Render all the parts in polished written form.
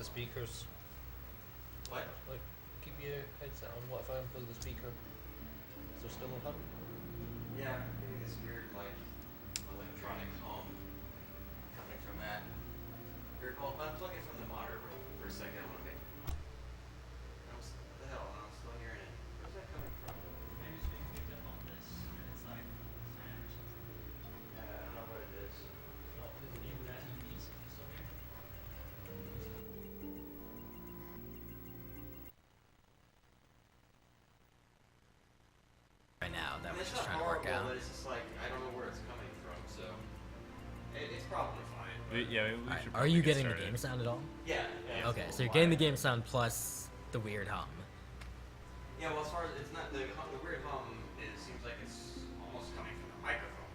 the speakers? What? Like, keep your headset on. What if I unplug the speaker? Is there still a hum? Yeah, I'm getting this weird, like, electronic hum coming from that. Here, well, unplug it from the monitor for a second. I want to make. What the hell? I'm still hearing it. Where's that coming from? Maybe it's being picked up on this, and it's like fan or something. I don't know what it is. What with the new TVs? Can you still hear? Right now, that we're It's just not trying to work horrible, out. but it's just like I don't know where it's coming from, so it's probably fine. Yeah, we Alright, should are probably you get getting the started. game sound at all? Yeah. Okay, so you're getting the game sound plus the weird hum. Yeah, well, as far as it's not the weird hum, it seems like it's almost coming from the microphone,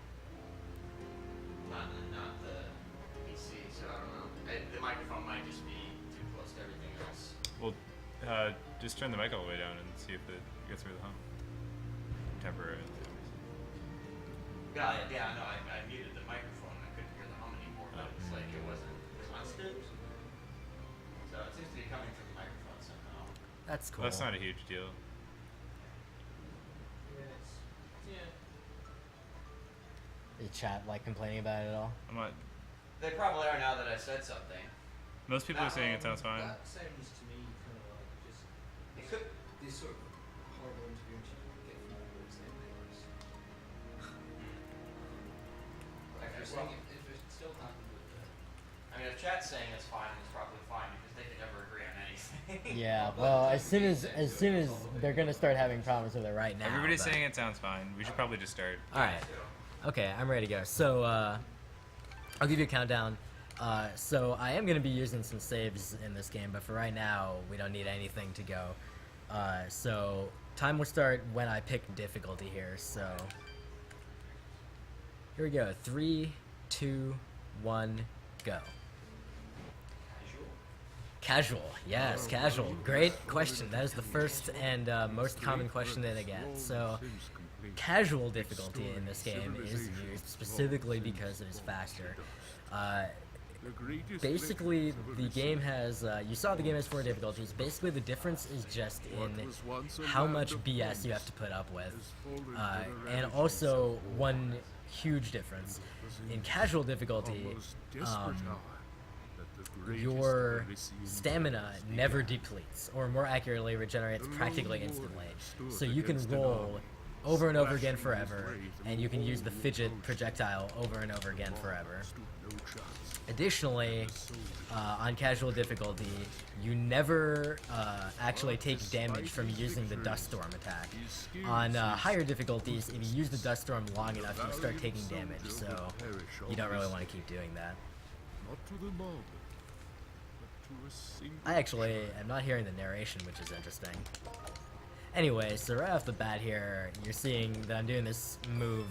not the PC. So I don't know. The microphone might just be too close to everything else. Well, just turn the mic all the way down and see if it gets rid of the hum. Temporarily. Yeah, no, I muted the microphone. I couldn't hear the hum anymore, but it's like it wasn't constant. So it seems to be coming from the microphone somehow. That's cool. That's not a huge deal. Yeah. Is chat like complaining about it at all? I'm not. They probably are now that I said something. Most people are saying it sounds fine. That sounds to me kind of like just It could. this sort of horrible interference you get from all those networks. Like you're saying, if it's still happening with the I mean, if chat's saying it's fine, it's probably fine because they can never agree on anything. Yeah, well, as soon as they're gonna start having problems with it right now. Everybody's but- saying it sounds fine. We should probably just start. All right. Okay, I'm ready to go. So I'll give you a countdown. So I am gonna be using some saves in this game, but for right now, we don't need anything to go. So time will start when I pick difficulty here. So here we go. 3, 2, 1, go. Casual, yes, casual. Great question. That is the first and most common question that I get. So, casual difficulty in this game is used specifically because it is faster. Basically, the game has, you saw the game has 4 difficulties. Basically, the difference is just in how much BS you have to put up with. And also, one huge difference. In casual difficulty, your stamina never depletes, or more accurately, regenerates practically instantly. So you can roll over and over again forever, and you can use the fidget projectile over and over again forever. Additionally, on casual difficulty, you never actually take damage from using the dust storm attack. On higher difficulties, if you use the dust storm long enough, you start taking damage, so you don't really want to keep doing that. I actually am not hearing the narration, which is interesting. Anyway, so right off the bat here, you're seeing that I'm doing this move,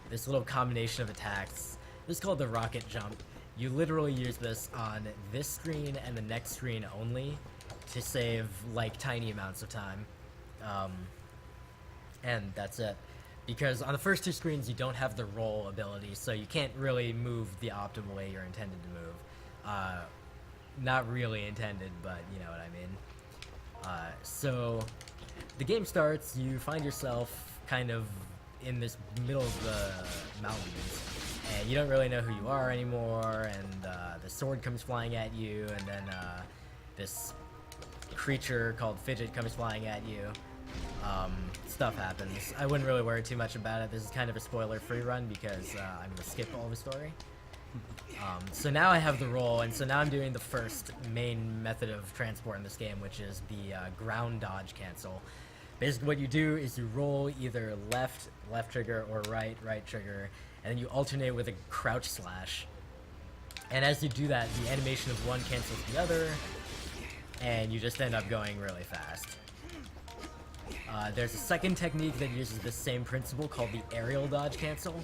this little combination of attacks. This is called the rocket jump. You literally use this on this screen and the next screen only to save like tiny amounts of time. And that's it. Because on the first 2 screens you don't have the roll ability, so you can't really move the optimal way you're intended to move. Not really intended, but you know what I mean. So the game starts, you find yourself kind of in this middle of the mountains, and you don't really know who you are anymore, and the sword comes flying at you, and then this creature called Fidget comes flying at you. Stuff happens. I wouldn't really worry too much about it. This is kind of a spoiler-free run because I'm going to skip all the story. So now I have the roll, and so now I'm doing the first main method of transport in this game, which is the ground dodge cancel. Basically what you do is you roll either left trigger, or right trigger, and then you alternate with a crouch slash. And as you do that, the animation of one cancels the other, and you just end up going really fast. There's a second technique that uses the same principle called the aerial dodge cancel.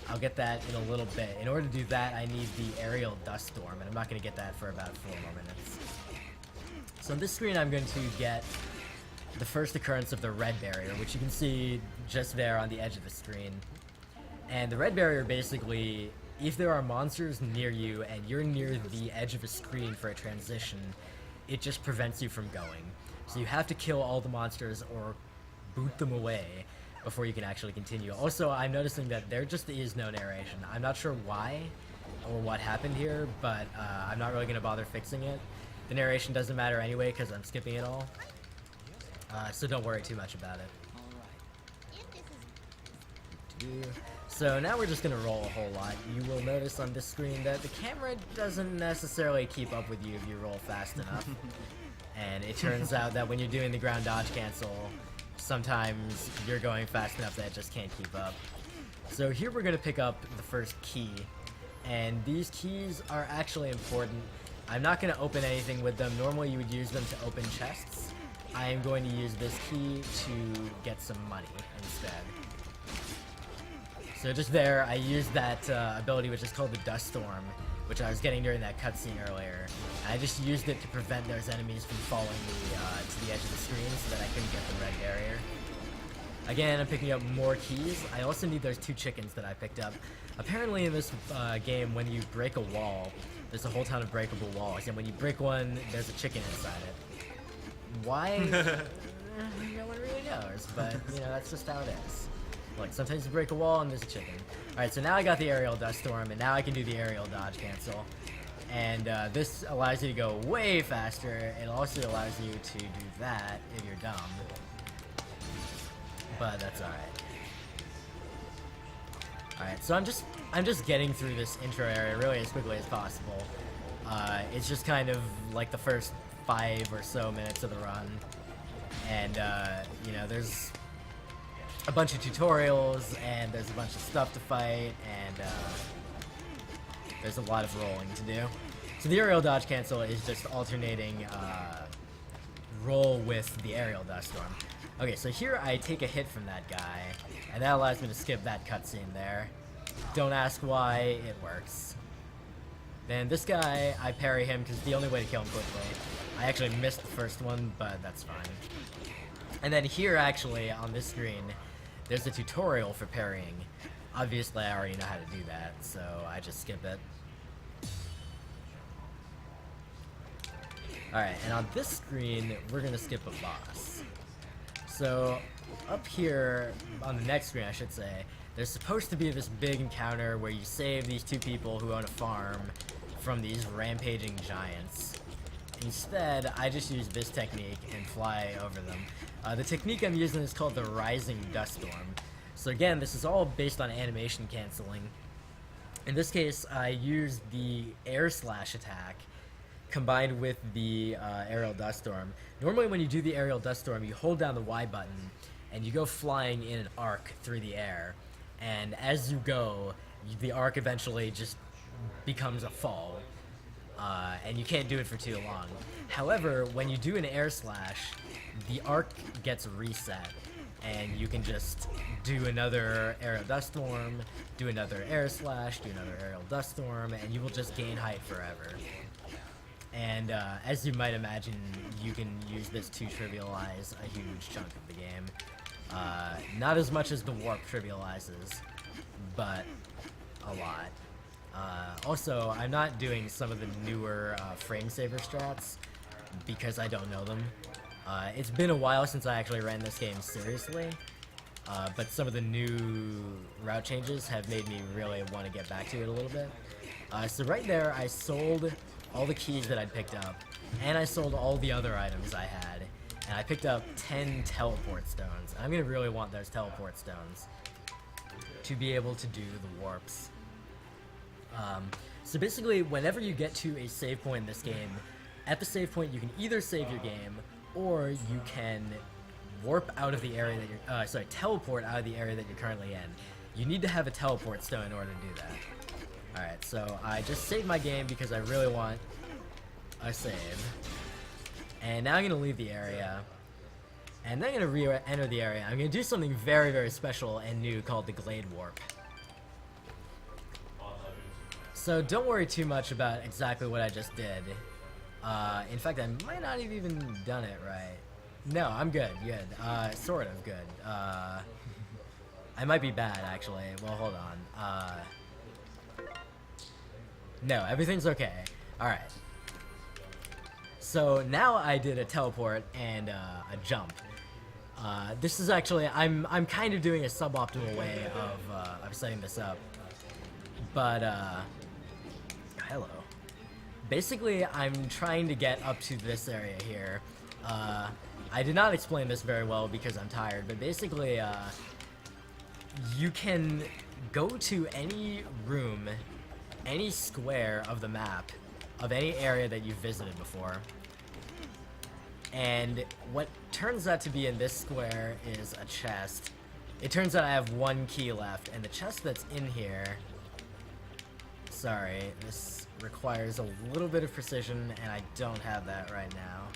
I'll get that in a little bit. In order to do that, I need the aerial dust storm, and I'm not going to get that for about 4 more minutes. So on this screen, I'm going to get the first occurrence of the red barrier, which you can see just there on the edge of the screen. And the red barrier basically if there are monsters near you and you're near the edge of a screen for a transition, it just prevents you from going. So you have to kill all the monsters or boot them away before you can actually continue. Also, I'm noticing that there just is no narration. I'm not sure why or what happened here, but I'm not really going to bother fixing it. The narration doesn't matter anyway because I'm skipping it all. So don't worry too much about it. So now we're just going to roll a whole lot. You will notice on this screen that the camera doesn't necessarily keep up with you if you roll fast enough. And it turns out that when you're doing the ground dodge cancel, sometimes you're going fast enough that it just can't keep up. So here we're going to pick up the first key. And these keys are actually important. I'm not going to open anything with them. Normally you would use them to open chests. I am going to use this key to get some money instead. So just there, I used that ability which is called the Dust Storm, which I was getting during that cutscene earlier. I just used it to prevent those enemies from following me to the edge of the screen so that I couldn't get the red barrier. Again, I'm picking up more keys. I also need those 2 chickens that I picked up. Apparently in this game, when you break a wall, there's a whole ton of breakable walls, and when you break one, there's a chicken inside it. Why? No one really knows, but you know, that's just how it is. Look, sometimes you break a wall and there's a chicken. Alright, so now I got the aerial dust storm, and now I can do the aerial dodge cancel. And this allows you to go way faster. It also allows you to do that if you're dumb. But that's alright. Alright, so I'm just getting through this intro area really as quickly as possible. It's just kind of like the first 5 or so minutes of the run. And you know, there's a bunch of tutorials, and there's a bunch of stuff to fight, and there's a lot of rolling to do. So the aerial dodge cancel is just alternating roll with the aerial dust storm. Okay, so here I take a hit from that guy, and that allows me to skip that cutscene there. Don't ask why, it works. Then this guy, I parry him because it's the only way to kill him quickly. I actually missed the first one, but that's fine. And then here, actually, on this screen, there's a tutorial for parrying. Obviously, I already know how to do that, so I just skip it. Alright, and on this screen, we're gonna skip a boss. So, up here, on the next screen, I should say, there's supposed to be this big encounter where you save these 2 people who own a farm from these rampaging giants. Instead, I just use this technique and fly over them. The technique I'm using is called the Rising Dust Storm. So again, this is all based on animation canceling. In this case, I used the air slash attack combined with the aerial dust storm. Normally when you do the aerial dust storm, you hold down the Y button and you go flying in an arc through the air. And as you go, the arc eventually just becomes a fall. And you can't do it for too long. However, when you do an air slash, the arc gets reset, and you can just do another aerial dust storm, do another air slash, do another aerial dust storm, and you will just gain height forever. And as you might imagine, you can use this to trivialize a huge chunk of the game. Not as much as the warp trivializes, but a lot. Also, I'm not doing some of the newer frame saver strats because I don't know them. It's been a while since I actually ran this game seriously, but some of the new route changes have made me really want to get back to it a little bit. So right there, I sold all the keys that I'd picked up, and I sold all the other items I had, and I picked up 10 teleport stones. I'm going to really want those teleport stones to be able to do the warps. So basically, whenever you get to a save point in this game, at the save point you can either save your game, or you can warp out of the area that you're, teleport out of the area that you're currently in. You need to have a teleport stone in order to do that. Alright, so I just saved my game because I really want a save. And now I'm going to leave the area. And then I'm going to re-enter the area. I'm going to do something very, very special and new called the Glade Warp. So don't worry too much about exactly what I just did. In fact, I might not have even done it right. No, I'm good, sort of good. I might be bad, actually. Well, hold on. No, everything's okay. Alright. So now I did a teleport and a jump. This is actually, I'm kind of doing a suboptimal way of setting this up. But, hello. Basically, I'm trying to get up to this area here. I did not explain this very well because I'm tired, but basically, you can go to any room, any square of the map, of any area that you've visited before. And what turns out to be in this square is a chest. It turns out I have one key left, and the chest that's in here... Sorry, this requires a little bit of precision, and I don't have that right now.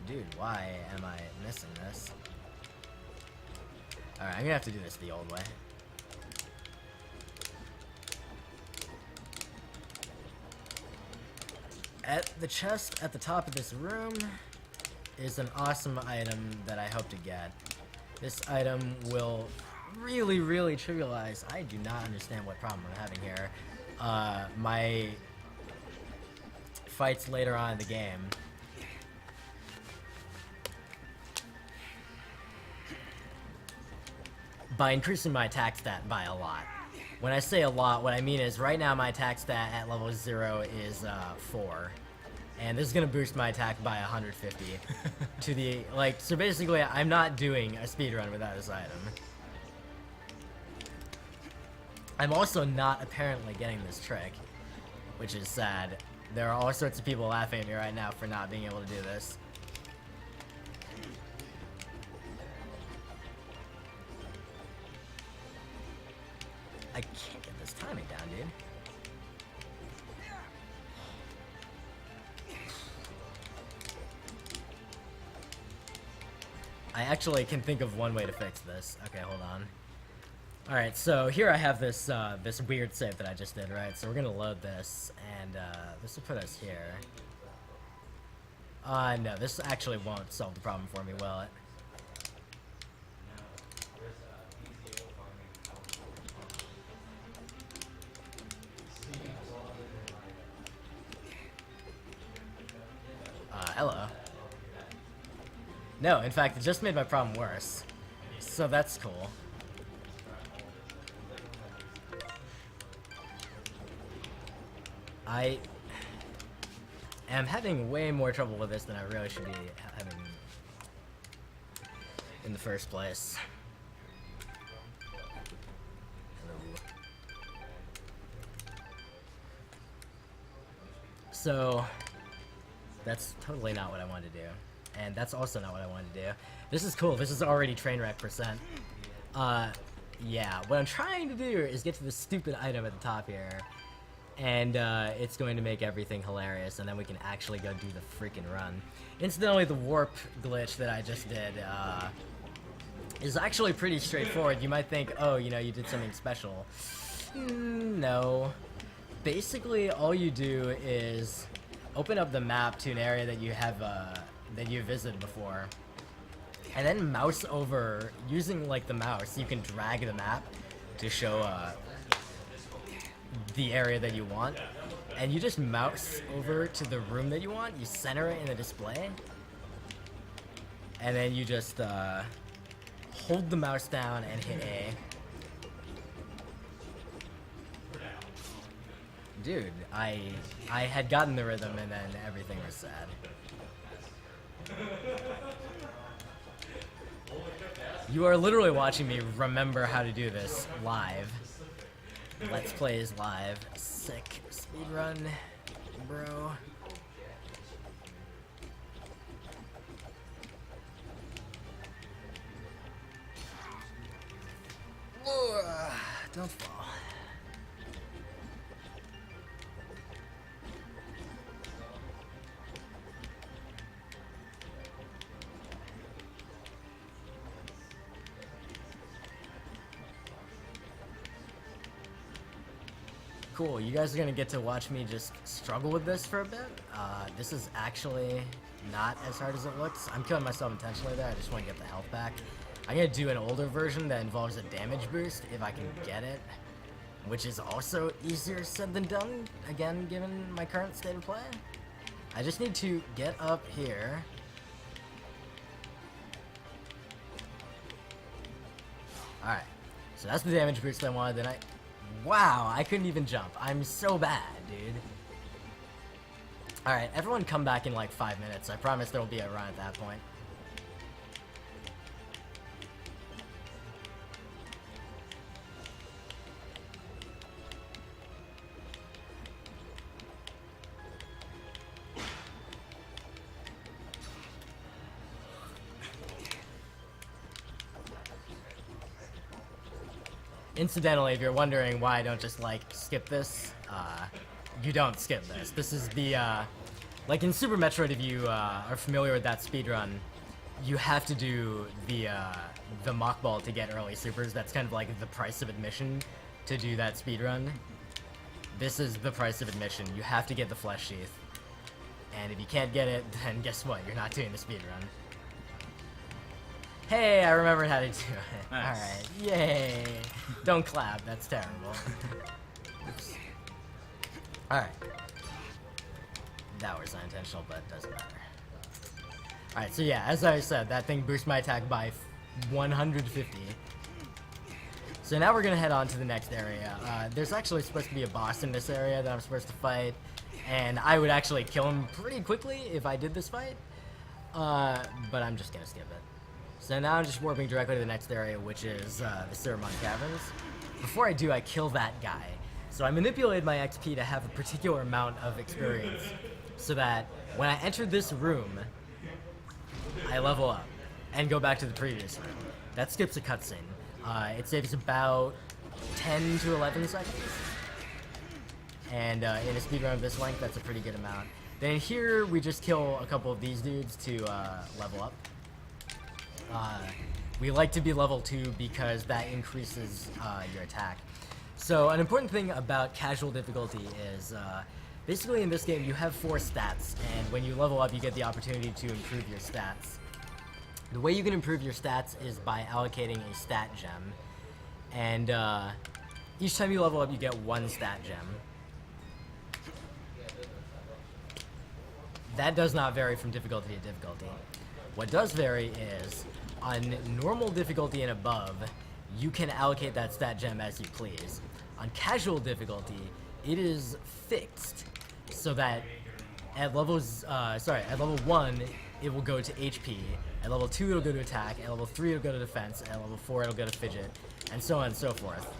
Dude, why am I missing this? Alright, I'm gonna have to do this the old way. At the chest at the top of this room is an awesome item that I hope to get. This item will really, really trivialize. I do not understand what problem I'm having here. My fights later on in the game. By increasing my attack stat by a lot. When I say a lot, what I mean is right now my attack stat at level 0 is 4. And this is gonna boost my attack by 150 to the, like, so basically I'm not doing a speedrun without this item. I'm also not apparently getting this trick, which is sad. There are all sorts of people laughing at me right now for not being able to do this. I can't get this timing down, dude. I actually can think of one way to fix this. Okay, hold on. Alright, so here I have this this weird save that I just did, right? So we're gonna load this, and this will put us here. No, this actually won't solve the problem for me, will it? Hello. No, in fact, it just made my problem worse. So that's cool. I am having way more trouble with this than I really should be having in the first place. So, that's totally not what I wanted to do. And that's also not what I wanted to do. This is cool. This is already train wreck %. Yeah. What I'm trying to do is get to this stupid item at the top here. And, it's going to make everything hilarious, and then we can actually go do the freaking run. Incidentally, the warp glitch that I just did, is actually pretty straightforward. You might think, oh, you know, you did something special. No. Basically, all you do is open up the map to an area that you have, that you visited before, and then mouse over, using like the mouse, you can drag the map to show the area that you want, and you just mouse over to the room that you want, you center it in the display, and then you just hold the mouse down and hit A. Dude, I had gotten the rhythm and then everything was sad. You are literally watching me remember how to do this live. Let's Play is live. Sick speedrun, bro. Don't fall. Cool, you guys are gonna get to watch me just struggle with this for a bit. This is actually not as hard as it looks. I'm killing myself intentionally there, I just want to get the health back. I'm gonna do an older version that involves a damage boost, if I can get it. which is also easier said than done, again, given my current state of play. I just need to get up here. Alright, so that's the damage boost I wanted, then wow, I couldn't even jump. I'm so bad, dude. Alright, everyone come back in like 5 minutes. I promise there will be a run at that point. Incidentally, if you're wondering why I don't just, like, skip this, you don't skip this. This is the, like in Super Metroid, if you are familiar with that speedrun, you have to do the mock ball to get early supers. That's kind of like the price of admission to do that speedrun. This is the price of admission. You have to get the flesh sheath. And if you can't get it, then guess what? You're not doing the speedrun. Hey, I remembered how to do it. Nice. Alright, yay. Don't clap, that's terrible. Oops. Alright. That was unintentional, but doesn't matter. Alright, so yeah, as I said, that thing boosts my attack by 150. So now we're gonna head on to the next area. There's actually supposed to be a boss in this area that I'm supposed to fight, and I would actually kill him pretty quickly if I did this fight. But I'm just gonna skip it. So now I'm just warping directly to the next area, which is the Ceramon Caverns. Before I do, I kill that guy. So I manipulated my XP to have a particular amount of experience, so that when I enter this room, I level up and go back to the previous room. That skips a cutscene. It saves about 10 to 11 seconds. And in a speedrun of this length, that's a pretty good amount. Then here, we just kill a couple of these dudes to level up. We like to be level 2 because that increases your attack. So an important thing about casual difficulty is basically in this game you have 4 stats, and when you level up you get the opportunity to improve your stats. The way you can improve your stats is by allocating a stat gem, and each time you level up you get 1 stat gem. That does not vary from difficulty to difficulty. What does vary is, on normal difficulty and above, you can allocate that stat gem as you please. On casual difficulty, it is fixed, so that at levels, at level 1, it will go to HP, at level 2 it'll go to attack, at level 3 it'll go to defense, at level 4 it'll go to fidget, and so on and so forth,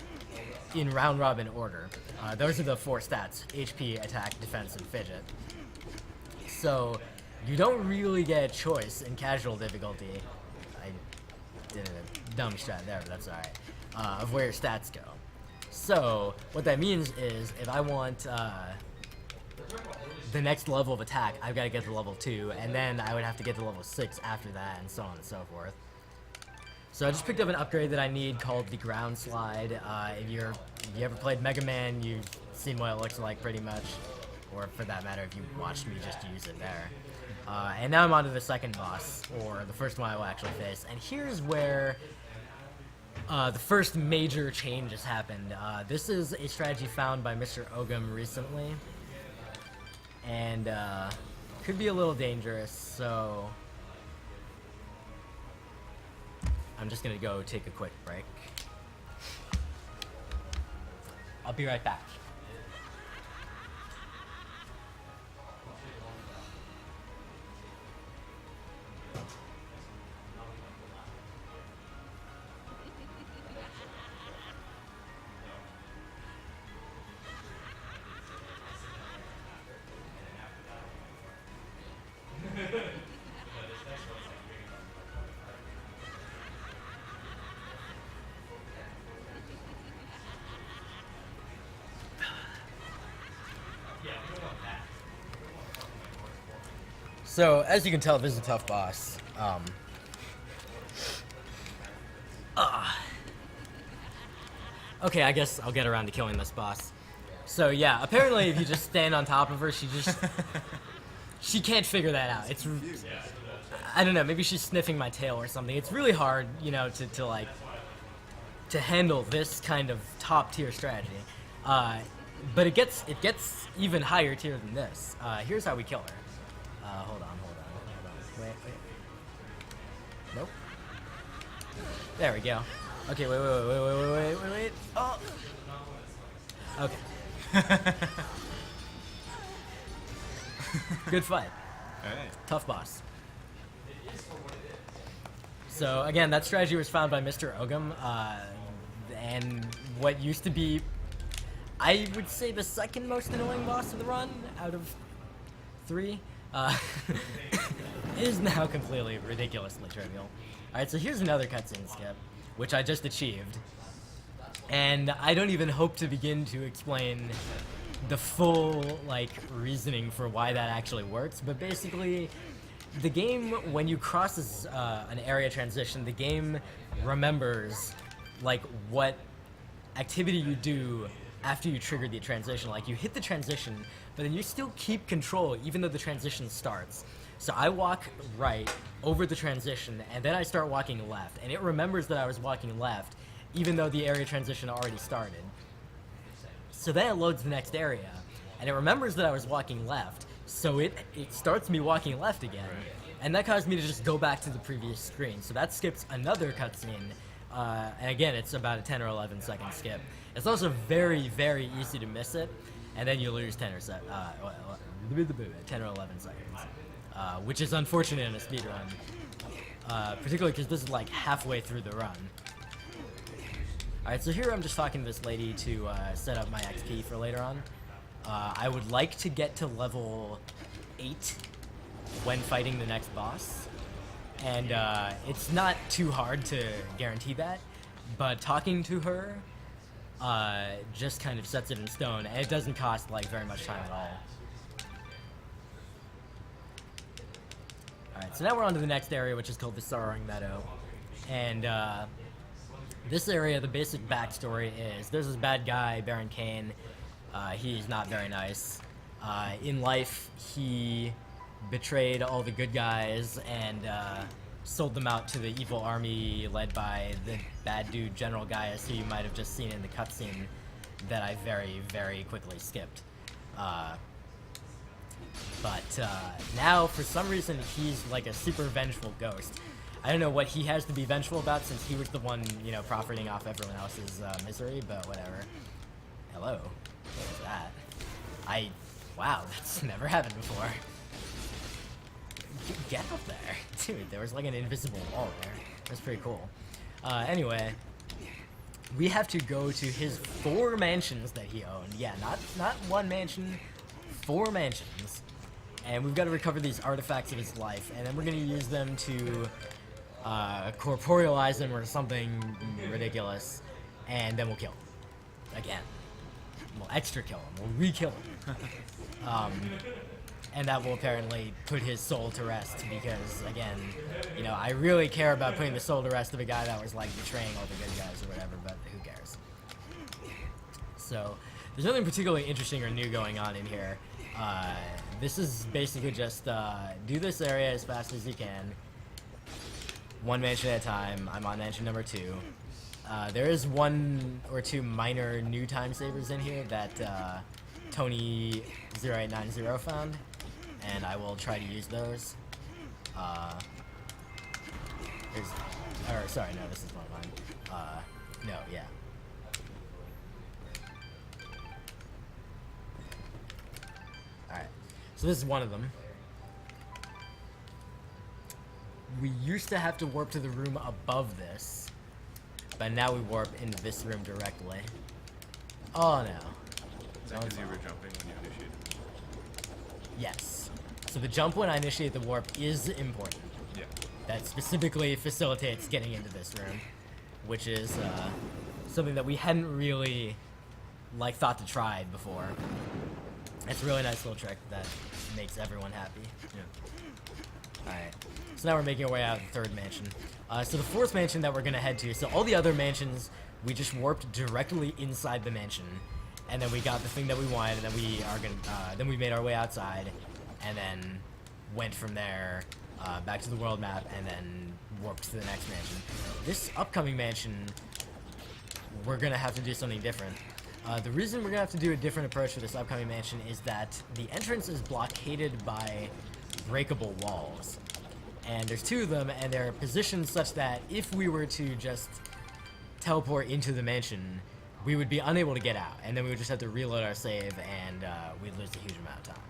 in round robin order. Those are the 4 stats: HP, attack, defense, and fidget. So, you don't really get a choice in casual difficulty. I did a dumb strat there, but that's alright. Of where your stats go. So, what that means is, if I want the next level of attack, I've got to get to level 2, and then I would have to get to level 6 after that, and so on and so forth. So I just picked up an upgrade that I need called the Ground Slide. If you ever played Mega Man, you've seen what it looks like pretty much. Or for that matter, if you watched me just use it there. And now I'm on to the second boss, or the first one I will actually face. And here's where the first major change has happened. This is a strategy found by Mr. Ogum recently. And could be a little dangerous, so I'm just gonna go take a quick break. I'll be right back. So, as you can tell, this is a tough boss. Okay, I guess I'll get around to killing this boss. So yeah, apparently if you just stand on top of her, she can't figure that out. It's, I don't know, maybe she's sniffing my tail or something. It's really hard, you know, to handle this kind of top tier strategy. But it gets even higher tier than this. Here's how we kill her. Hold on. Wait. Nope. There we go. Okay, wait. Oh. Okay. Good fight. Alright. Tough boss. So again, that strategy was found by Mr. Ogum, and what used to be, I would say, the second most annoying boss of the run out of 3, is now completely ridiculously trivial. Alright, so here's another cutscene skip, which I just achieved. And I don't even hope to begin to explain the full, like, reasoning for why that actually works, but basically, the game, when you cross an area transition, the game remembers, like, what activity you do after you trigger the transition. Like, you hit the transition, but then you still keep control even though the transition starts. So I walk right over the transition, and then I start walking left, and it remembers that I was walking left even though the area transition already started. So then it loads the next area, and it remembers that I was walking left, so it starts me walking left again, and that caused me to just go back to the previous screen. So that skips another cutscene, and again, it's about a 10 or 11 second skip. It's also very, very easy to miss it, and then you lose 10 or 11 seconds, which is unfortunate in a speedrun, particularly because this is like halfway through the run. Alright, so here I'm just talking to this lady to set up my XP for later on. I would like to get to level 8 when fighting the next boss. And it's not too hard to guarantee that, but talking to her just kind of sets it in stone, and it doesn't cost like very much time at all. Alright, so now we're on to the next area, which is called the Sorrowing Meadow. And this area, the basic backstory is there's this bad guy, Prevent Canc. He's not very nice. In life, he betrayed all the good guys and sold them out to the evil army led by the bad dude General Gaius, who you might have just seen in the cutscene that I very, very quickly skipped. But now, for some reason, he's like a super vengeful ghost. I don't know what he has to be vengeful about, since he was the one, you know, profiting off everyone else's misery, but whatever. Hello. What was that? Wow, that's never happened before. Get up there. Dude, there was like an invisible wall there. That's pretty cool. Anyway, we have to go to his 4 mansions that he owned. Yeah, not one mansion, 4 mansions. And we've got to recover these artifacts of his life, and then we're going to use them to corporealize him or something ridiculous, and then we'll kill him. Again. We'll extra kill him. We'll re-kill him. And that will apparently put his soul to rest, because, again, you know, I really care about putting the soul to rest of a guy that was, like, betraying all the good guys or whatever, but who cares? So, there's nothing particularly interesting or new going on in here. This is basically just, do this area as fast as you can. 1 mansion at a time. I'm on mansion number 2. There is 1 or 2 minor new time savers in here that Tony0890 found, and I will try to use those. Sorry, no, this is one of mine. No, yeah. Alright, so this is one of them. We used to have to warp to the room above this, but now we warp into this room directly. Oh no. Is that because you were jumping when you initiated? Yes. So the jump when I initiate the warp is important. Yeah. That specifically facilitates getting into this room, which is something that we hadn't really like thought to try before. It's a really nice little trick that makes everyone happy. Yeah. Alright, so now we're making our way out of the 3rd mansion. So the 4th mansion that we're gonna head to, so all the other mansions, we just warped directly inside the mansion, and then we got the thing that we wanted, and then then we made our way outside, and then went from there back to the world map, and then warped to the next mansion. This upcoming mansion, we're gonna have to do something different. The reason we're gonna have to do a different approach for this upcoming mansion is that the entrance is blockaded by breakable walls. And there's 2 of them, and they're positioned such that if we were to just teleport into the mansion, we would be unable to get out, and then we would just have to reload our save, and we'd lose a huge amount of time.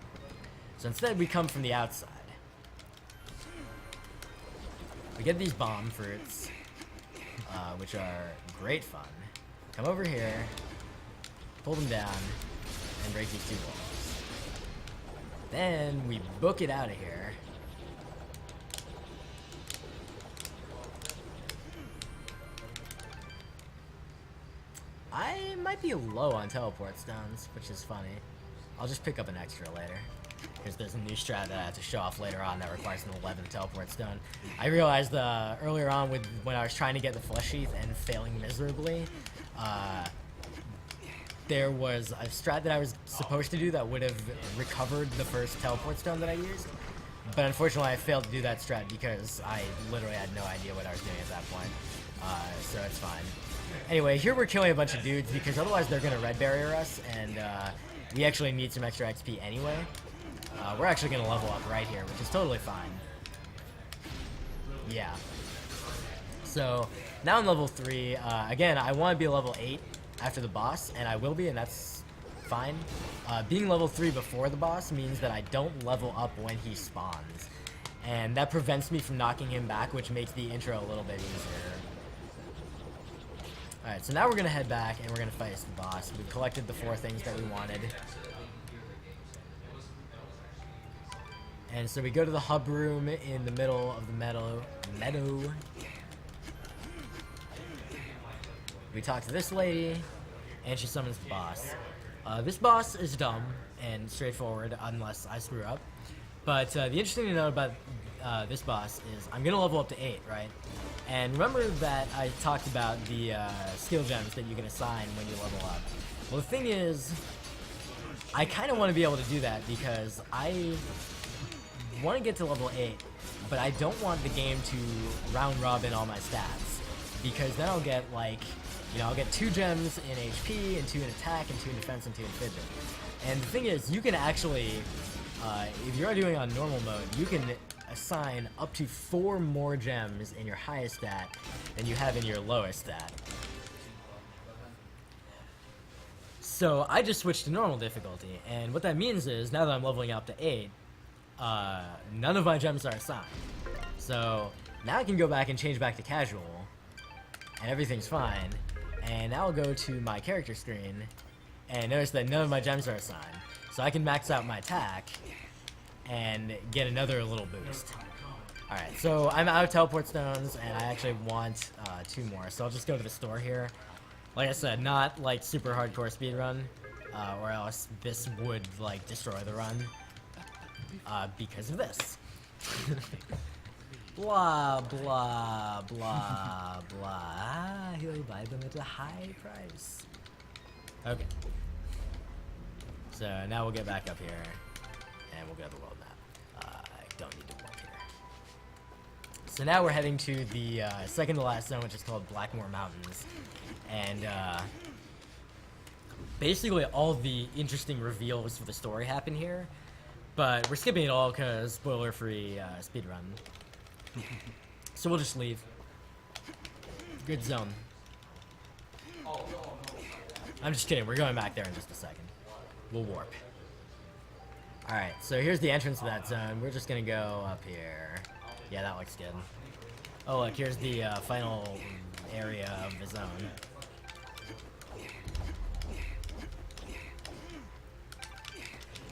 So instead, we come from the outside. We get these bomb fruits, which are great fun. Come over here, pull them down, and break these 2 walls. Then we book it out of here. I might be low on teleport stones, which is funny. I'll just pick up an extra later, because there's a new strat that I have to show off later on that requires an 11 teleport stone. I realized earlier on when I was trying to get the flesh sheath and failing miserably, there was a strat that I was supposed to do that would have recovered the first teleport stone that I used. But unfortunately, I failed to do that strat because I literally had no idea what I was doing at that point. So it's fine. Anyway, here we're killing a bunch of dudes because otherwise they're going to red barrier us, and we actually need some extra XP anyway. We're actually going to level up right here, which is totally fine. Yeah. So, now I'm level 3. Again, I want to be a level 8 after the boss, and I will be, and that's fine. Being level 3 before the boss means that I don't level up when he spawns. And that prevents me from knocking him back, which makes the intro a little bit easier. Alright, so now we're going to head back, and we're going to face the boss. We've collected the 4 things that we wanted. And so we go to the hub room in the middle of the meadow. We talk to this lady, and she summons the boss. This boss is dumb and straightforward unless I screw up. But the interesting thing to know about this boss is I'm going to level up to 8, right? And remember that I talked about the skill gems that you can assign when you level up. Well, the thing is, I kind of want to be able to do that because I want to get to level 8, but I don't want the game to round robin all my stats, because then I'll get like, you know, I'll get 2 gems in HP and 2 in attack and 2 in defense and 2 in fidget. And the thing is, you can actually, if you're doing on normal mode, you can assign up to 4 more gems in your highest stat than you have in your lowest stat. So I just switched to normal difficulty, and what that means is, now that I'm leveling up to 8, none of my gems are assigned. So now I can go back and change back to casual, and everything's fine. And now I'll go to my character screen, and notice that none of my gems are assigned. So I can max out my attack, and get another little boost. Alright, so I'm out of teleport stones, and I actually want 2 more. So I'll just go to the store here. Like I said, not like super hardcore speedrun, or else this would like destroy the run. Because of this. Blah, blah, blah, blah. He'll buy them at a high price. Okay. So now we'll get back up here, and we'll go to the world map. I don't need to walk here. So now we're heading to the second to last zone, which is called Blackmore Mountains. And basically all the interesting reveals for the story happen here. But we're skipping it all because spoiler-free speedrun. So we'll just leave. Good zone. I'm just kidding. We're going back there in just a second. We'll warp. Alright, so here's the entrance to that zone. We're just going to go up here. Yeah, that looks good. Oh, look, here's the final area of the zone.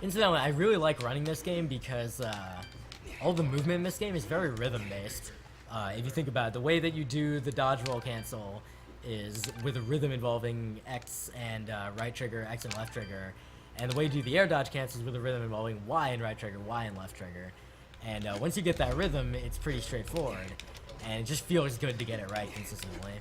Incidentally, I really like running this game because all the movement in this game is very rhythm-based. If you think about it, the way that you do the dodge roll cancel is with a rhythm involving X and right trigger, X and left trigger. And the way you do the air dodge cancel is with a rhythm involving Y and right trigger, Y and left trigger. And once you get that rhythm, it's pretty straightforward. And it just feels good to get it right consistently.